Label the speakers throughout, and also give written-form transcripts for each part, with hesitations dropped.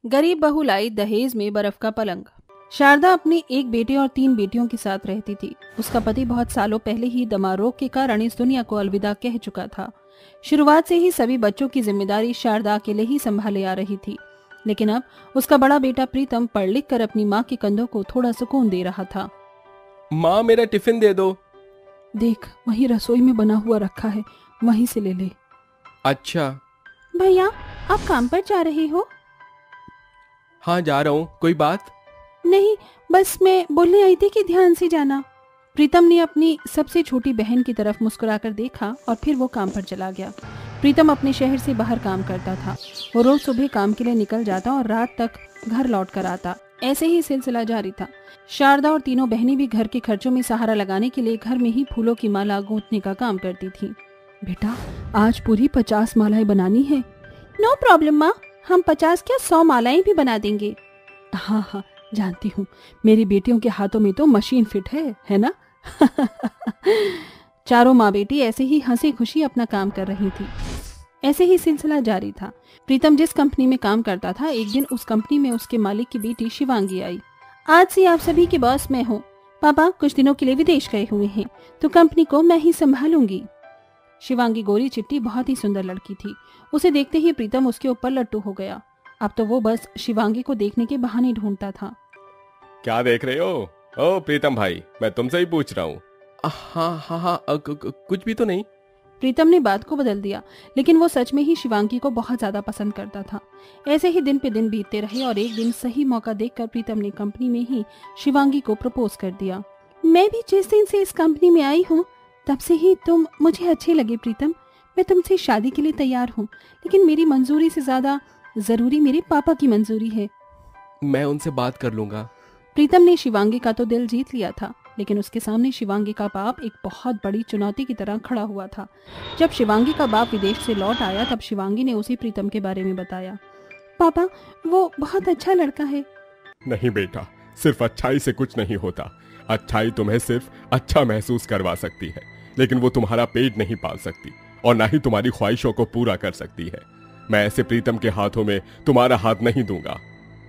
Speaker 1: गरीब बहू लाई दहेज में बर्फ का पलंग। शारदा अपने एक बेटे और 3 बेटियों के साथ रहती थी। उसका पति बहुत सालों पहले ही दमा रोग के कारण इस दुनिया को अलविदा कह चुका था। शुरुआत से ही सभी बच्चों की जिम्मेदारी शारदा अकेले ही संभाले आ रही थी, लेकिन अब उसका बड़ा बेटा प्रीतम पढ़ लिख कर अपनी माँ के कंधों को थोड़ा सुकून दे रहा था।
Speaker 2: माँ, मेरा टिफिन दे दो।
Speaker 1: देख, वहीं रसोई में बना हुआ रखा है, वहीं से ले ले।
Speaker 2: अच्छा।
Speaker 1: भैया, आप काम पर जा रहे हो?
Speaker 2: हाँ, जा रहा हूँ। कोई बात?
Speaker 1: नहीं, बस मैं बोलने आई थी कि ध्यान से जाना। प्रीतम ने अपनी सबसे छोटी बहन की तरफ मुस्कुराकर देखा और फिर वो काम पर चला गया। प्रीतम अपने शहर से बाहर काम करता था। वो रोज सुबह काम के लिए निकल जाता और रात तक घर लौट कर आता। ऐसे ही सिलसिला जारी था। शारदा और तीनों बहनें भी घर के खर्चों में सहारा लगाने के लिए घर में ही फूलों की माला गूंथने का काम करती थी। बेटा, आज पूरी 50 मालाएं बनानी है। नो प्रॉब्लम माँ, हम 50 क्या 100 मालाएं भी बना देंगे। हाँ हाँ, जानती हूँ, मेरी बेटियों के हाथों में तो मशीन फिट है ना? चारों माँ बेटी ऐसे ही हंसी खुशी अपना काम कर रही थी। ऐसे ही सिलसिला जारी था। प्रीतम जिस कंपनी में काम करता था, एक दिन उस कंपनी में उसके मालिक की बेटी शिवांगी आई। आज से आप सभी के बॉस मैं हूँ। पापा कुछ दिनों के लिए विदेश गए हुए हैं, तो कंपनी को मैं ही संभालूंगी। शिवांगी गोरी चिट्टी बहुत ही सुंदर लड़की थी। उसे देखते ही प्रीतम उसके ऊपर लट्टू हो गया। अब तो वो बस शिवांगी को देखने के बहाने ढूंढता था।
Speaker 2: क्या देख रहे हो? ओ प्रीतम भाई, मैं तुमसे ही पूछ रहा हूँ। हाँ हाँ हाँ, कुछ भी तो नहीं।
Speaker 1: प्रीतम ने बात को बदल दिया, लेकिन वो सच में ही शिवांगी को बहुत ज्यादा पसंद करता था। ऐसे ही दिन पे दिन बीतते रहे और एक दिन सही मौका देखकर प्रीतम ने कंपनी में ही शिवांगी को प्रपोज कर दिया। मैं भी जिस दिन से इस कंपनी में आई हूँ, तब से ही तुम मुझे अच्छे लगे प्रीतम। मैं तुमसे शादी के लिए तैयार हूँ, लेकिन मेरी मंजूरी से ज्यादा जरूरी मेरे पापा की मंजूरी है।
Speaker 2: मैं उनसे बात कर लूंगा।
Speaker 1: प्रीतम ने शिवांगी का तो दिल जीत लिया था, लेकिन उसके सामने शिवांगी का बाप एक बहुत बड़ी चुनौती की तरह खड़ा हुआ था। जब शिवांगी का बाप विदेश से लौट आया, तब शिवांगी ने उसे प्रीतम के बारे में बताया। पापा, वो बहुत अच्छा लड़का है।
Speaker 2: नहीं बेटा, सिर्फ अच्छाई से कुछ नहीं होता। अच्छाई तुम्हें सिर्फ अच्छा महसूस करवा सकती है, लेकिन वो तुम्हारा पेट नहीं पाल सकती और ना ही तुम्हारी ख्वाहिशों को पूरा कर सकती है। मैं ऐसे प्रीतम के हाथों में तुम्हारा हाथ नहीं दूंगा।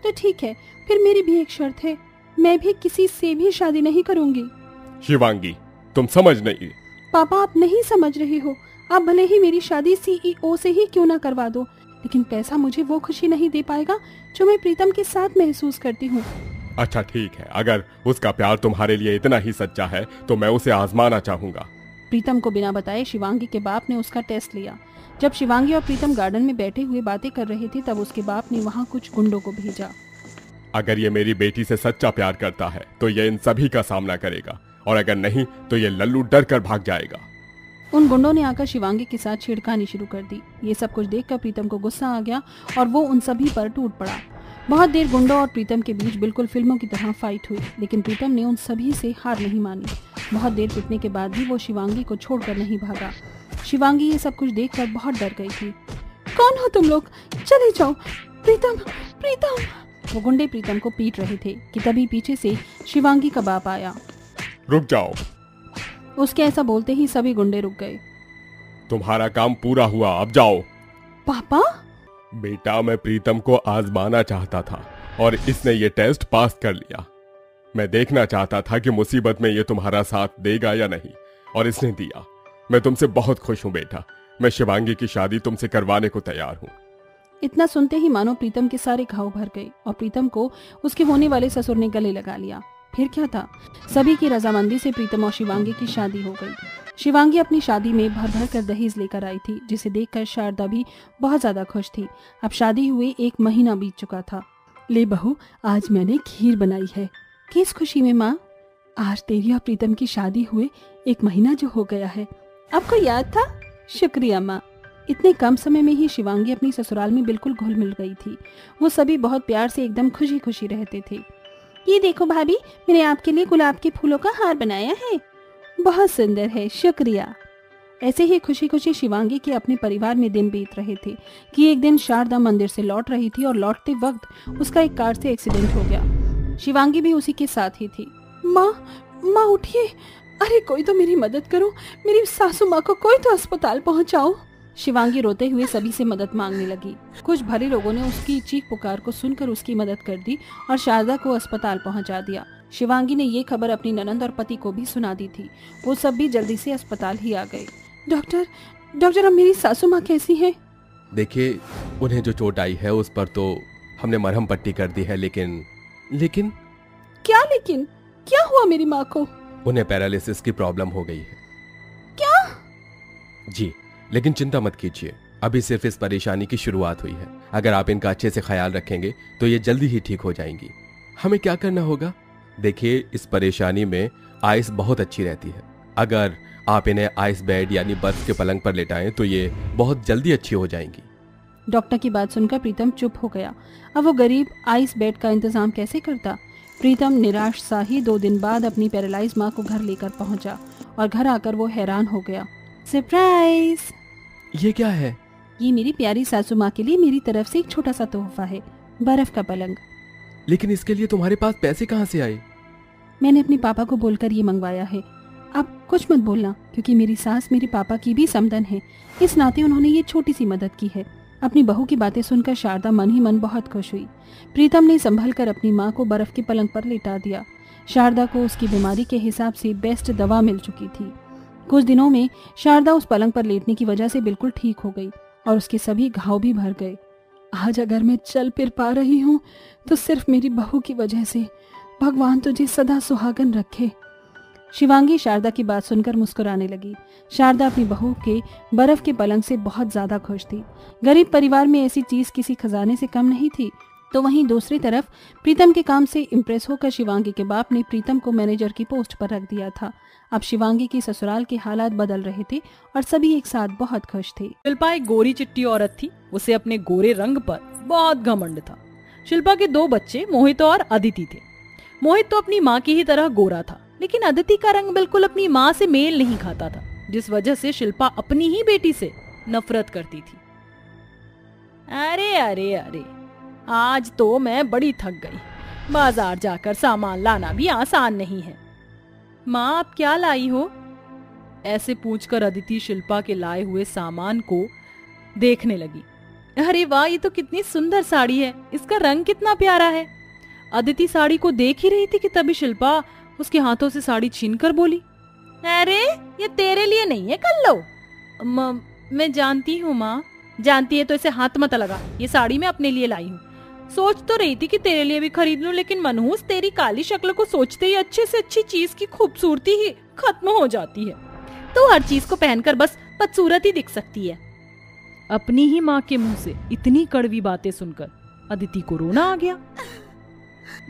Speaker 1: तो ठीक है, फिर मेरी भी एक शर्त है। मैं भी किसी से भी शादी नहीं करूंगी।
Speaker 2: शिवांगी, तुम समझ नहीं।
Speaker 1: पापा, आप नहीं समझ रहे हो। आप भले ही मेरी शादी CEO से ही क्यों ना करवा दो, लेकिन पैसा मुझे वो खुशी नहीं दे पाएगा जो मैं प्रीतम के साथ महसूस करती हूँ।
Speaker 2: अच्छा ठीक है, अगर उसका प्यार तुम्हारे लिए इतना ही सच्चा है तो मैं उसे आजमाना चाहूंगा।
Speaker 1: प्रीतम को बिना बताए शिवांगी के बाप ने उसका टेस्ट लिया। जब शिवांगी और प्रीतम गार्डन में बैठे हुए बातें कर रहे थे, तब उसके बाप ने वहाँ कुछ गुंडों को भेजा।
Speaker 2: अगर ये मेरी बेटी से सच्चा प्यार करता है तो ये इन सभी का सामना करेगा, और अगर नहीं तो ये लल्लू डर कर भाग जाएगा।
Speaker 1: उन गुंडों ने आकर शिवांगी के साथ छेड़खानी शुरू कर दी। ये सब कुछ देखकर प्रीतम को गुस्सा आ गया और वो उन सभी पर टूट पड़ा। बहुत देर गुंडों और प्रीतम के बीच बिल्कुल फिल्मों की तरह फाइट हुई, लेकिन प्रीतम ने उन सभी से हार नहीं मानी। बहुत देर पिटने के बाद भी वो शिवांगी को छोड़कर नहीं भागा। शिवांगी ये सब कुछ देखकर बहुत डर गई थी। कौन हो तुम लोग? चले जाओ। प्रीतम, प्रीतम। वो गुंडे प्रीतम को पीट रहे थे कि तभी पीछे से शिवांगी का बाप आया।
Speaker 2: रुक जाओ।
Speaker 1: उसके ऐसा बोलते ही सभी गुंडे रुक गए।
Speaker 2: तुम्हारा काम पूरा हुआ, अब जाओ।
Speaker 1: पापा?
Speaker 2: बेटा, मैं प्रीतम को आजमाना चाहता था और इसने ये टेस्ट पास कर लिया। मैं देखना चाहता था कि मुसीबत में ये तुम्हारा साथ देगा या नहीं, और इसने दिया। मैं तुमसे बहुत खुश हूँ बेटा। मैं शिवांगी की शादी तुमसे करवाने को तैयार हूँ।
Speaker 1: इतना सुनते ही मानो प्रीतम के सारे घाव भर गए और प्रीतम को उसके होने वाले ससुर ने गले लगा लिया। फिर क्या था, सभी की रजामंदी से प्रीतम और शिवांगी की शादी हो गई। शिवांगी अपनी शादी में भर भर कर दहेज लेकर आई थी, जिसे देखकर शारदा भी बहुत ज्यादा खुश थी। अब शादी हुए 1 महीना बीत चुका था। ले बहू, आज मैंने खीर बनाई है। किस खुशी में माँ? आज तेरी और प्रीतम की शादी हुए 1 महीना जो हो गया है। आपको याद था? शुक्रिया माँ। इतने कम समय में ही शिवांगी अपनी ससुराल में बिल्कुल घुल मिल गई थी। वो सभी बहुत प्यार से एकदम खुशी खुशी रहते थे। ये देखो भाभी, मैंने आपके लिए गुलाब के फूलों का हार बनाया है। बहुत सुंदर है, शुक्रिया। ऐसे ही खुशी खुशी शिवांगी के अपने परिवार में दिन बीत रहे थे कि एक दिन शारदा मंदिर से लौट रही थी और लौटते वक्त उसका एक कार से एक्सीडेंट हो गया। शिवांगी भी उसी के साथ ही थी। माँ उठिए, अरे कोई तो मेरी मदद करो। मेरी सासू माँ को कोई तो अस्पताल पहुँचाओ। शिवांगी रोते हुए सभी से मदद मांगने लगी। कुछ भले लोगों ने उसकी चीख पुकार को सुनकर उसकी मदद कर दी और शारदा को अस्पताल पहुंचा दिया। शिवांगी ने ये खबर अपनी ननंद और पति को भी सुना दी थी। वो सब भी जल्दी से अस्पताल ही आ गए। डॉक्टर अब मेरी सासू माँ कैसी है?
Speaker 2: देखिए, उन्हें जो चोट आई है उस पर तो हमने मरहम पट्टी कर दी है, लेकिन
Speaker 1: क्या हुआ मेरी माँ को?
Speaker 2: उन्हें पैरालिसिस की प्रॉब्लम हो गई है।
Speaker 1: क्या?
Speaker 2: जी, लेकिन चिंता मत कीजिए, अभी सिर्फ इस परेशानी की शुरुआत हुई है। अगर आप इनका अच्छे से ख्याल रखेंगे तो ये जल्दी ही ठीक हो जाएंगी। हमें क्या करना होगा? देखिए, इस परेशानी में आइस बहुत अच्छी रहती है। अगर आप इन्हें आइस बेड यानी बर्फ के पलंग पर लेटाएं तो ये बहुत जल्दी अच्छी हो जाएंगी।
Speaker 1: डॉक्टर की बात सुनकर प्रीतम चुप हो गया। अब वो गरीब आइस बेड का इंतजाम कैसे करता? प्रीतम निराश सा ही 2 दिन बाद अपनी पैरालाइज माँ को घर लेकर पहुंचा और घर आकर वो हैरान हो गया। सरप्राइज!
Speaker 2: ये क्या है?
Speaker 1: ये मेरी प्यारी सासू माँ के लिए मेरी तरफ से एक छोटा सा तोहफा है, बर्फ का पलंग।
Speaker 2: लेकिन इसके लिए तुम्हारे पास पैसे कहाँ से आए?
Speaker 1: मैंने अपने पापा को बोलकर ये मंगवाया है। अब कुछ मत बोलना, क्योंकि मेरी सास मेरे पापा की भी समधन है। इस नाते उन्होंने ये छोटी सी मदद की है। अपनी बहू की बातें सुनकर शारदा मन ही मन बहुत खुश हुई। प्रीतम ने संभल कर अपनी माँ को बर्फ के पलंग पर लेटा दिया। शारदा को उसकी बीमारी के हिसाब से बेस्ट दवा मिल चुकी थी। कुछ दिनों में शारदा उस पलंग पर लेटने की वजह से बिल्कुल ठीक हो गई और उसके सभी घाव भी भर गए। आज अगर मैं चल फिर पा रही हूँ तो सिर्फ मेरी बहू की वजह से। भगवान तुझे सदा सुहागन रखे। शिवांगी शारदा की बात सुनकर मुस्कुराने लगी। शारदा अपनी बहू के बर्फ के पलंग से बहुत ज्यादा खुश थी। गरीब परिवार में ऐसी चीज किसी खजाने से कम नहीं थी। तो वहीं दूसरी तरफ प्रीतम के काम से इम्प्रेस होकर शिवांगी के बाप ने प्रीतम को मैनेजर की पोस्ट पर रख दिया था। अब शिवांगी की ससुराल के हालात बदल रहे थे और सभी एक साथ बहुत खुश थे।
Speaker 3: शिल्पा एक गोरी चिट्टी औरत थी। उसे अपने गोरे रंग पर बहुत घमंड था। शिल्पा के 2 बच्चे मोहित और अदिति थे। मोहित तो अपनी माँ की ही तरह गोरा था, लेकिन अदिति का रंग बिल्कुल अपनी माँ से मेल नहीं खाता था, जिस वजह से शिल्पा अपनी ही बेटी से नफरत करती थी। अरे अरे अरे, आज तो मैं बड़ी थक गई। बाजार जाकर सामान लाना भी आसान नहीं है। माँ, आप क्या लाई हो? ऐसे पूछकर अदिति शिल्पा के लाए हुए सामान को देखने लगी। अरे वाह, ये तो कितनी सुंदर साड़ी है, इसका रंग कितना प्यारा है। अदिति साड़ी को देख ही रही थी कि तभी शिल्पा उसके हाथों से साड़ी छीनकर बोली, अरे ये तेरे लिए नहीं है, कर लो। मैं जानती हूँ माँ। जानती है तो इसे हाथ मत लगा। ये साड़ी मैं अपने लिए लाई हूँ। सोच तो रही थी कि तेरे लिए भी खरीद लूं, लेकिन मनहूस तेरी काली शक्ल को सोचते ही अच्छे से अच्छी चीज की खूबसूरती ही खत्म हो जाती है। तो हर चीज को पहनकर बस बदसूरत ही दिख सकती है। अपनी ही माँ के मुंह से इतनी कड़वी बातें सुनकर अदिति को रोना आ गया।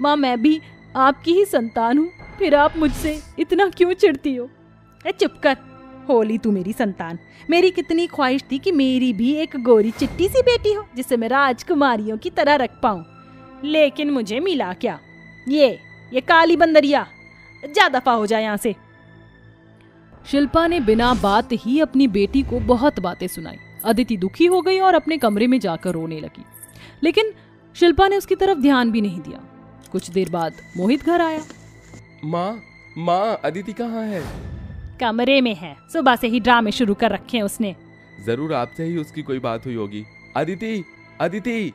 Speaker 3: माँ, मैं भी आपकी ही संतान हूँ, फिर आप मुझसे इतना क्यों चिढ़ती हो? चुप कर, होली तू मेरी संतान। मेरी कितनी ख्वाहिश थी कि मेरी भी एक गोरी चिट्टी सी बेटी हो जिसे मैं राजकुमारियों की तरह रख पाऊं, लेकिन मुझे मिला क्या? ये काली बंदरिया। जा दफा हो जाए यहाँ से। शिल्पा ने बिना बात ही अपनी बेटी को बहुत बातें सुनाई। अदिति दुखी हो गई और अपने कमरे में जाकर रोने लगी, लेकिन शिल्पा ने उसकी तरफ ध्यान भी नहीं दिया। कुछ देर बाद मोहित घर आया।
Speaker 2: माँ, अदिति कहाँ है?
Speaker 3: कमरे में है। सुबह से ही ड्रामे शुरू कर रखे हैं उसने।
Speaker 2: जरूर आपसे ही उसकी कोई बात हुई होगी। अदिति।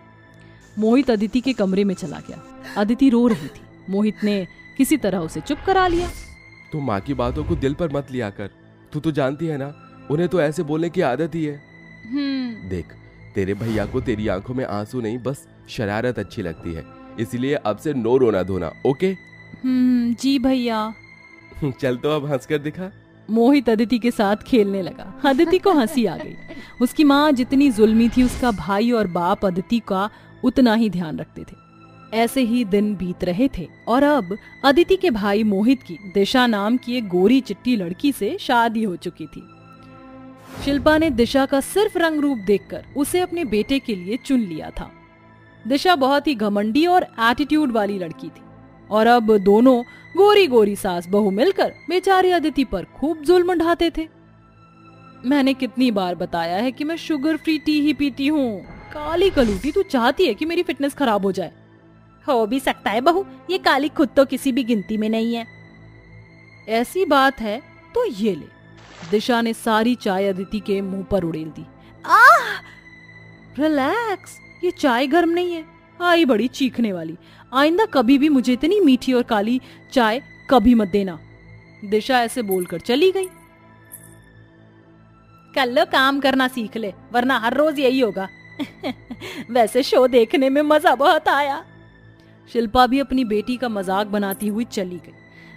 Speaker 3: मोहित अदिति के कमरे में चला गया। अदिति रो रही थी। मोहित ने किसी तरह उसे चुप करा लिया।
Speaker 2: तू माँ की बातों को दिल पर मत लिया कर। तू तो जानती है ना, उन्हें तो ऐसे बोलने की आदत ही है। देख, तेरे भैया को तेरी आंखों में आंसू नहीं, बस शरारत अच्छी लगती है, इसलिए अब से नो रोना धोना, ओके?
Speaker 3: जी भैया।
Speaker 2: चल तो अब हंसकर दिखा।
Speaker 3: मोहित अदिति के साथ खेलने लगा। अदिति को हंसी आ गई। उसकी माँ जितनी जुल्मी थी, उसका भाई और बाप अदिति का उतना ही ध्यान रखते थे। ऐसे ही दिन बीत रहे थे और अब अदिति के भाई मोहित की दिशा नाम की एक गोरी चिट्टी लड़की से शादी हो चुकी थी। शिल्पा ने दिशा का सिर्फ रंग रूप देखकर उसे अपने बेटे के लिए चुन लिया था। दिशा बहुत ही घमंडी और एटीट्यूड वाली लड़की थी और अब दोनों गोरी गोरी सास बहू मिलकर बेचारी अदिति पर खूब जुल्म ढाते थे। मैंने कितनी बार बताया है कि मैं शुगर फ्री टी ही पीती हूँ। काली कलूटी, तू चाहती है कि मेरी फिटनेस खराब हो जाए? हो भी सकता है बहू, ये काली खुद तो किसी भी गिनती में नहीं है। ऐसी बात है तो ये ले। दिशा ने सारी चाय अदिति के मुंह पर उड़ेल दी। आह! रिलैक्स, ये चाय गर्म नहीं है। आई बड़ी चीखने वाली। आइंदा कभी भी मुझे इतनी मीठी और काली चाय कभी मत देना। दिशा ऐसे बोलकर चली गई। कल लो काम करना सीख ले, वरना हर रोज यही होगा। वैसे शो देखने में मजा बहुत आया। शिल्पा भी अपनी बेटी का मजाक बनाती हुई चली गई।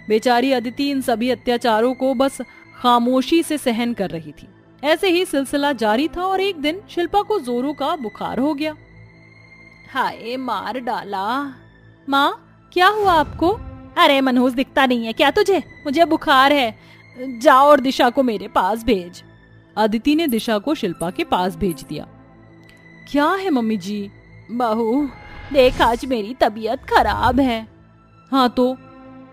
Speaker 3: बेचारी अदिति इन सभी अत्याचारों को बस खामोशी से सहन कर रही थी। ऐसे ही सिलसिला जारी था और एक दिन शिल्पा को जोरों का बुखार हो गया। हाय, मार डाला। माँ, क्या हुआ आपको? अरे मनहूस दिखता नहीं है क्या तुझे? मुझे बुखार है। जाओ और दिशा को मेरे पास भेज। अदिति ने दिशा को शिल्पा के पास भेज दिया। क्या है मम्मी जी? बहू देख, आज मेरी तबीयत खराब है। हाँ तो?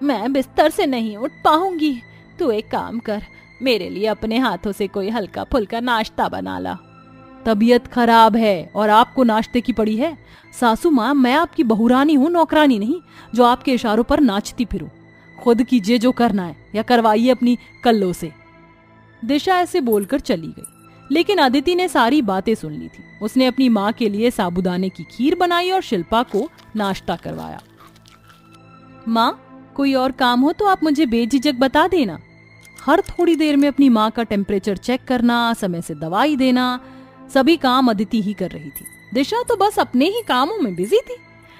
Speaker 3: मैं बिस्तर से नहीं उठ पाऊंगी। तू एक काम कर, मेरे लिए अपने हाथों से कोई हल्का फुल्का नाश्ता बना ला। तबीयत खराब है और आपको नाश्ते की पड़ी है? सासू माँ, मैं आपकी बहुरानी हूँ, नौकरानी नहीं जो आपके इशारों पर नाचती फिरूं। खुद कीजिए जो करना है या करवाइए अपनी कल्लों से। दिशा ऐसे बोलकर चली गई, लेकिन अदिति ने सारी बातें सुन ली थी। उसने अपनी माँ के लिए साबूदाने की खीर बनाई और शिल्पा को नाश्ता करवाया। माँ, कोई और काम हो तो आप मुझे बेझिझक बता देना। हर थोड़ी देर में अपनी माँ का टेम्परेचर चेक करना, समय से दवाई देना, सभी काम अदिति ही कर रही थी। दिशा तो बस अपने ही कामों में बिजी थी।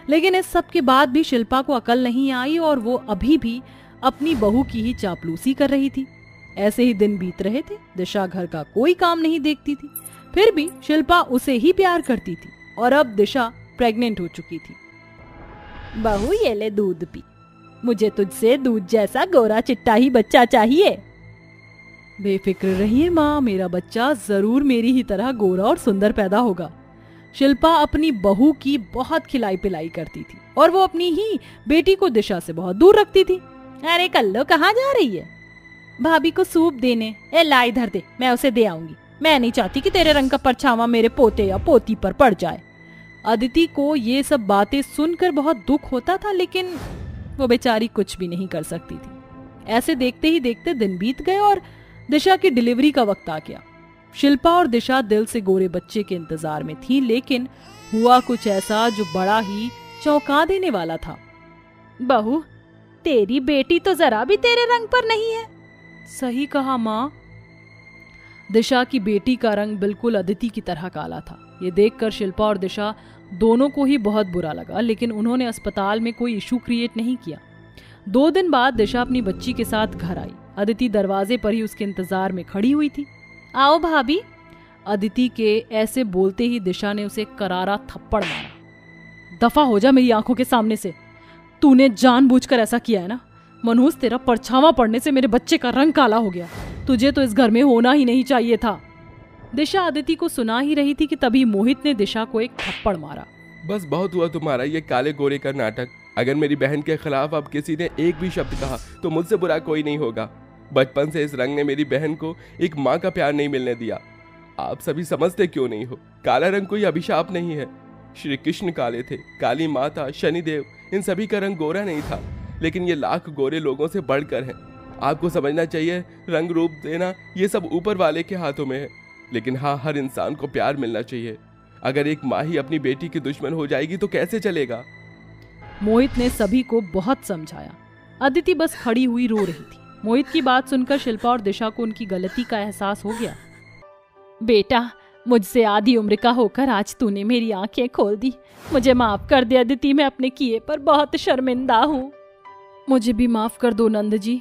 Speaker 3: लेकिन इस सब के बाद भी शिल्पा को अकल नहीं आई और वो अभी भी अपनी बहू की ही चापलूसी कर रही थी। ऐसे ही दिन बीत रहे थे। दिशा घर का कोई काम नहीं देखती थी, फिर भी शिल्पा उसे ही प्यार करती थी और अब दिशा प्रेग्नेंट हो चुकी थी। बहू, ये ले दूध पी। मुझे तुझसे दूध जैसा गोरा चिट्टा ही बच्चा चाहिए। बेफिक्र रहिए माँ, मेरा बच्चा जरूर मेरी ही तरह गोरा और सुंदर पैदा होगा। शिल्पा अपनी बहू की बहुत खिलाई पिलाई करती थी और वो अपनी ही बेटी को दिशा से बहुत दूर रखती थी। अरे कल्लो, कहाँ जा रही है? भाभी को सूप देने। ए ला, इधर दे, मैं उसे दे आऊंगी। मैं नहीं चाहती कि तेरे रंग का परछावा मेरे पोते या पोती पर पड़ जाए। अदिति को ये सब बातें सुनकर बहुत दुख होता था, लेकिन वो बेचारी कुछ भी नहीं कर सकती थी। ऐसे देखते ही देखते दिन बीत गए और दिशा की डिलीवरी का वक्त आ गया। शिल्पा और दिशा दिल से गोरे बच्चे के इंतजार में थी, लेकिन हुआ कुछ ऐसा जो बड़ा ही चौंका देने वाला था। बहू, तेरी बेटी तो जरा भी तेरे रंग पर नहीं है। सही कहा माँ। दिशा की बेटी का रंग बिल्कुल अदिति की तरह काला था। ये देखकर शिल्पा और दिशा दोनों को ही बहुत बुरा लगा, लेकिन उन्होंने अस्पताल में कोई इशू क्रिएट नहीं किया। 2 दिन बाद दिशा अपनी बच्ची के साथ घर आई। अदिति दरवाजे पर ही उसके इंतजार में खड़ी हुई थी। आओ भाभी। अदिति के ऐसे बोलते ही दिशा ने उसे करारा थप्पड़ मारा। दफा हो जा मेरी आंखों के सामने से। तूने जानबूझकर ऐसा किया है ना? मनहूस, तेरा परछावा पड़ने से मेरे बच्चे का रंग काला हो गया। तुझे तो इस घर में होना ही नहीं चाहिए था। दिशा अदिति को सुना ही रही थी कि तभी मोहित ने दिशा को एक थप्पड़ मारा।
Speaker 2: बस बहुत हुआ तुम्हारा ये काले गोरे का नाटक। अगर मेरी बहन के खिलाफ अब किसी ने एक भी शब्द कहा तो मुझसे बुरा कोई नहीं होगा। बचपन से इस रंग ने मेरी बहन को एक माँ का प्यार नहीं मिलने दिया। आप सभी समझते क्यों नहीं हो? काला रंग कोई अभिशाप नहीं है। श्री कृष्ण काले थे, काली माता, शनिदेव, इन सभी का रंग गोरा नहीं था, लेकिन ये लाख गोरे लोगों से बढ़कर है। आपको समझना चाहिए, रंग रूप देना ये सब ऊपर वाले के हाथों में है। लेकिन हाँ, हर इंसान को प्यार मिलना चाहिए। अगर एक माँ ही अपनी बेटी की दुश्मन हो जाएगी तो कैसे चलेगा?
Speaker 3: मोहित ने सभी को बहुत समझाया। अदिति बस खड़ी हुई रो रही थी। मोहित की बात सुनकर शिल्पा और दिशा को उनकी गलती का एहसास हो गया। बेटा, मुझसे आधी उम्र का होकर आज तूने मेरी आंखें खोल दी। मुझे माफ कर दे अदिति, मैं अपने किए पर बहुत शर्मिंदा हूँ। मुझे भी माफ कर दो नंद जी।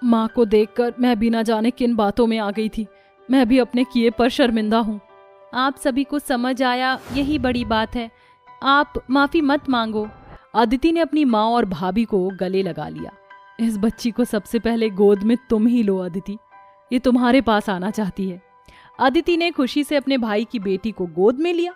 Speaker 3: माँ को देखकर मैं भी ना जाने किन बातों में आ गई थी। मैं भी अपने किए पर शर्मिंदा हूँ। आप सभी को समझ आया, यही बड़ी बात है। आप माफी मत मांगो। अदिति ने अपनी माँ और भाभी को गले लगा लिया। इस बच्ची को सबसे पहले गोद में तुम ही लो अदिति, ये तुम्हारे पास आना चाहती है। अदिति ने खुशी से अपने भाई की बेटी को गोद में लिया।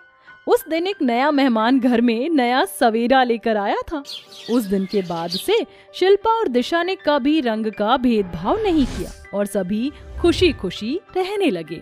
Speaker 3: उस दिन एक नया मेहमान घर में नया सवेरा लेकर आया था। उस दिन के बाद से शिल्पा और दिशा ने कभी रंग का भेदभाव नहीं किया और सभी खुशी खुशी रहने लगे।